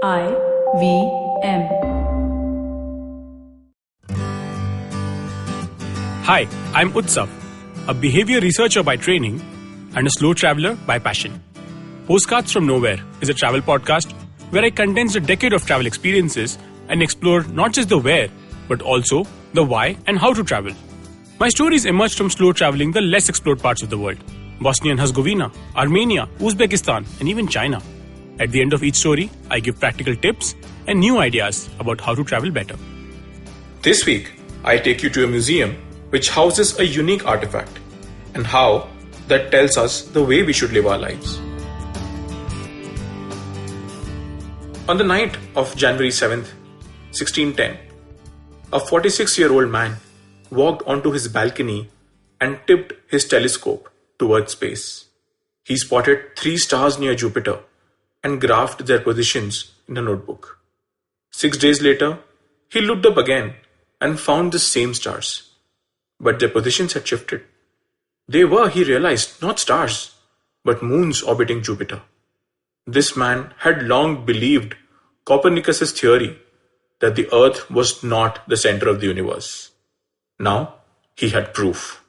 IVM. Hi, I'm Utsav, a behavior researcher by training and a slow traveler by passion. Postcards from Nowhere is a travel podcast where I condense a decade of travel experiences and explore not just the where, but also the why and how to travel. My stories emerged from slow traveling the less explored parts of the world: Bosnia and Herzegovina, Armenia, Uzbekistan, and even China. At the end of each story, I give practical tips and new ideas about how to travel better. This week, I take you to a museum which houses a unique artifact and how that tells us the way we should live our lives. On the night of January 7th, 1610, a 46-year-old man walked onto his balcony and tipped his telescope towards space. He spotted 3 stars near Jupiter and graphed their positions in a notebook. 6 days later, he looked up again and found the same stars, but their positions had shifted. They were, he realized, not stars, but moons orbiting Jupiter. This man had long believed Copernicus's theory that the Earth was not the center of the universe. Now, he had proof.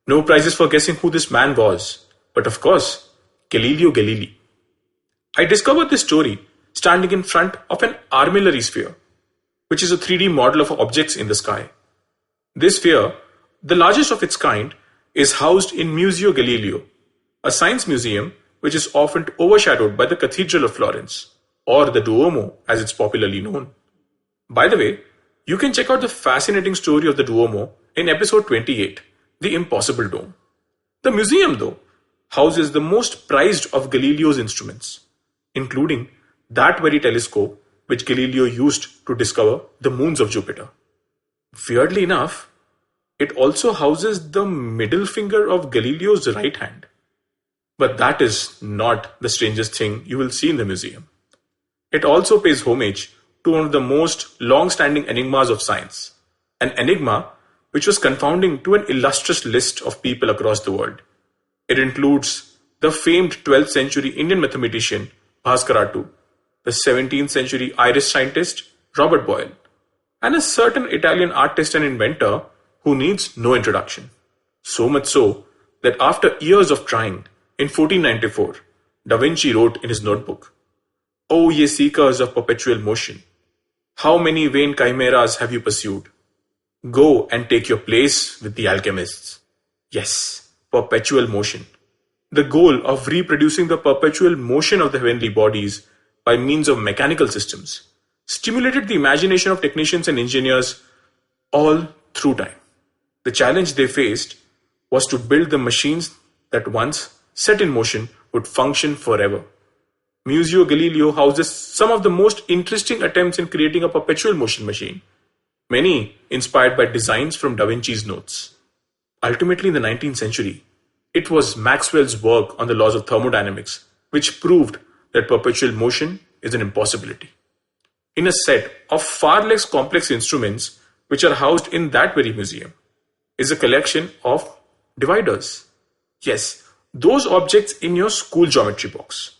No prizes for guessing who this man was, but of course, Galileo Galilei. I discovered this story standing in front of an armillary sphere, which is a 3D model of objects in the sky. This sphere, the largest of its kind, is housed in Museo Galileo, a science museum which is often overshadowed by the Cathedral of Florence, or the Duomo as it's popularly known. By the way, you can check out the fascinating story of the Duomo in episode 28, The Impossible Dome. The museum, though, houses the most prized of Galileo's instruments, including that very telescope which Galileo used to discover the moons of Jupiter. Weirdly enough, it also houses the middle finger of Galileo's right hand. But that is not the strangest thing you will see in the museum. It also pays homage to one of the most long-standing enigmas of science, an enigma which was confounding to an illustrious list of people across the world. It includes the famed 12th century Indian mathematician Bhāskara II, the 17th century Irish scientist Robert Boyle, and a certain Italian artist and inventor who needs no introduction. So much so that after years of trying, in 1494, Da Vinci wrote in his notebook, "O ye seekers of perpetual motion, how many vain chimeras have you pursued? Go and take your place with the alchemists." Yes, perpetual motion. The goal of reproducing the perpetual motion of the heavenly bodies by means of mechanical systems stimulated the imagination of technicians and engineers all through time. The challenge they faced was to build the machines that once set in motion would function forever. Museo Galileo houses some of the most interesting attempts in creating a perpetual motion machine, many inspired by designs from Da Vinci's notes. Ultimately, in the 19th century, it was Maxwell's work on the laws of thermodynamics which proved that perpetual motion is an impossibility. In a set of far less complex instruments which are housed in that very museum is a collection of dividers. Yes, those objects in your school geometry box.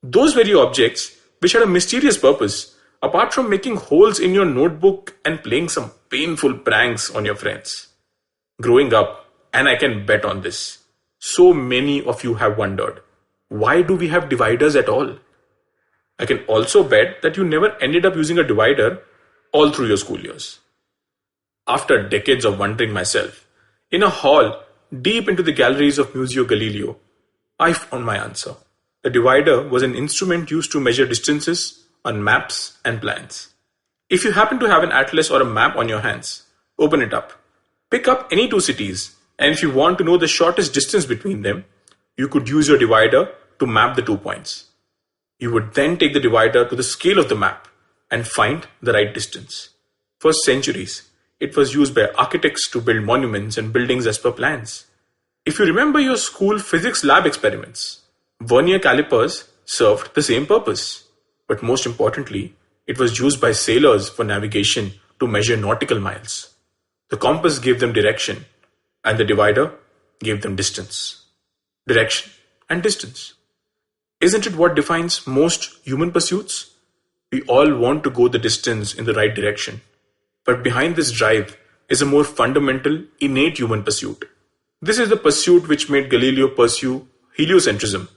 Those very objects which had a mysterious purpose apart from making holes in your notebook and playing some painful pranks on your friends. Growing up, and I can bet on this, so many of you have wondered, why do we have dividers at all? I can also bet that you never ended up using a divider all through your school years. After decades of wondering myself, in a hall deep into the galleries of Museo Galileo, I found my answer. The divider was an instrument used to measure distances on maps and plans. If you happen to have an atlas or a map on your hands, open it up. Pick up any 2 cities, and if you want to know the shortest distance between them, you could use your divider to map the 2 points. You would then take the divider to the scale of the map and find the right distance. For centuries, it was used by architects to build monuments and buildings as per plans. If you remember your school physics lab experiments, vernier calipers served the same purpose. But most importantly, it was used by sailors for navigation to measure nautical miles. The compass gave them direction, and the divider gave them distance. Direction and distance. Isn't it what defines most human pursuits? We all want to go the distance in the right direction. But behind this drive is a more fundamental, innate human pursuit. This is the pursuit which made Galileo pursue heliocentrism,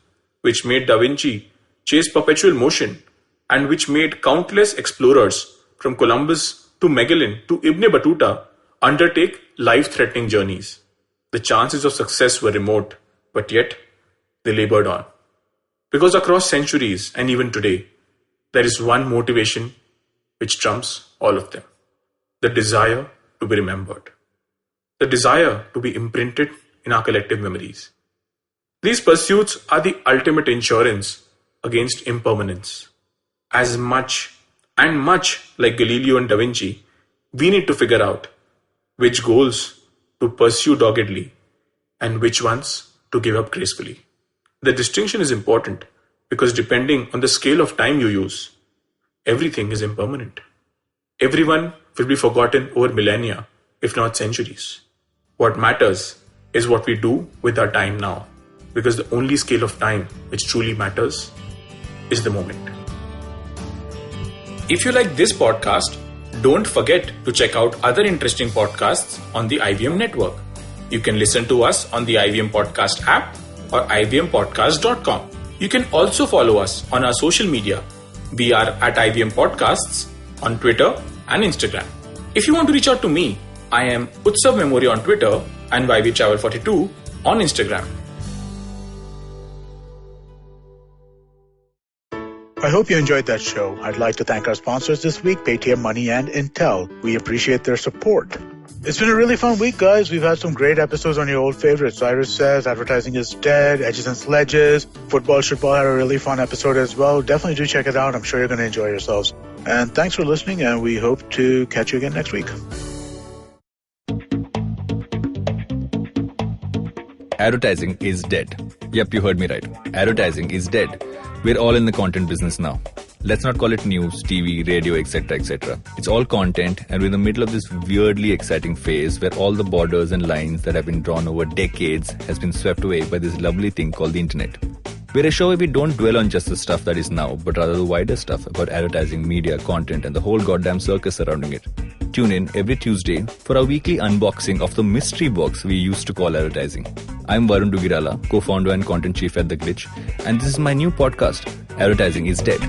which made Da Vinci chase perpetual motion, and which made countless explorers from Columbus to Magellan to Ibn Battuta undertake life-threatening journeys. The chances of success were remote, but yet they labored on. Because across centuries and even today, there is one motivation which trumps all of them: the desire to be remembered, the desire to be imprinted in our collective memories. These pursuits are the ultimate insurance against impermanence. As much like Galileo and Da Vinci, we need to figure out which goals to pursue doggedly and which ones to give up gracefully. The distinction is important because depending on the scale of time you use, everything is impermanent. Everyone will be forgotten over millennia, if not centuries. What matters is what we do with our time now, because the only scale of time which truly matters is the moment. If you like this podcast, don't forget to check out other interesting podcasts on the IVM network. You can listen to us on the IVM Podcast app or ivmpodcast.com. You can also follow us on our social media. We are at IVM Podcasts on Twitter and Instagram. If you want to reach out to me, I am Utsav Mamoria on Twitter and YVTravel42 on Instagram. I hope you enjoyed that show. I'd like to thank our sponsors this week, Paytm Money and Intel. We appreciate their support. It's been a really fun week, guys. We've had some great episodes on your old favorites. Cyrus Says, Advertising is Dead, Edges and Sledges, Football Shitball had a really fun episode as well. Definitely do check it out. I'm sure you're going to enjoy yourselves. And thanks for listening, and we hope to catch you again next week. Advertising is dead. Yep, you heard me right. Advertising is dead. We're all in the content business now. Let's not call it news, TV, radio, etc., etc. It's all content, and we're in the middle of this weirdly exciting phase where all the borders and lines that have been drawn over decades has been swept away by this lovely thing called the internet. We're a show where we don't dwell on just the stuff that is now, but rather the wider stuff about advertising, media, content, and the whole goddamn circus surrounding it. Tune in every Tuesday for our weekly unboxing of the mystery box we used to call advertising. I'm Varun Dugirala, co-founder and content chief at The Glitch, and this is my new podcast, Advertising is Dead.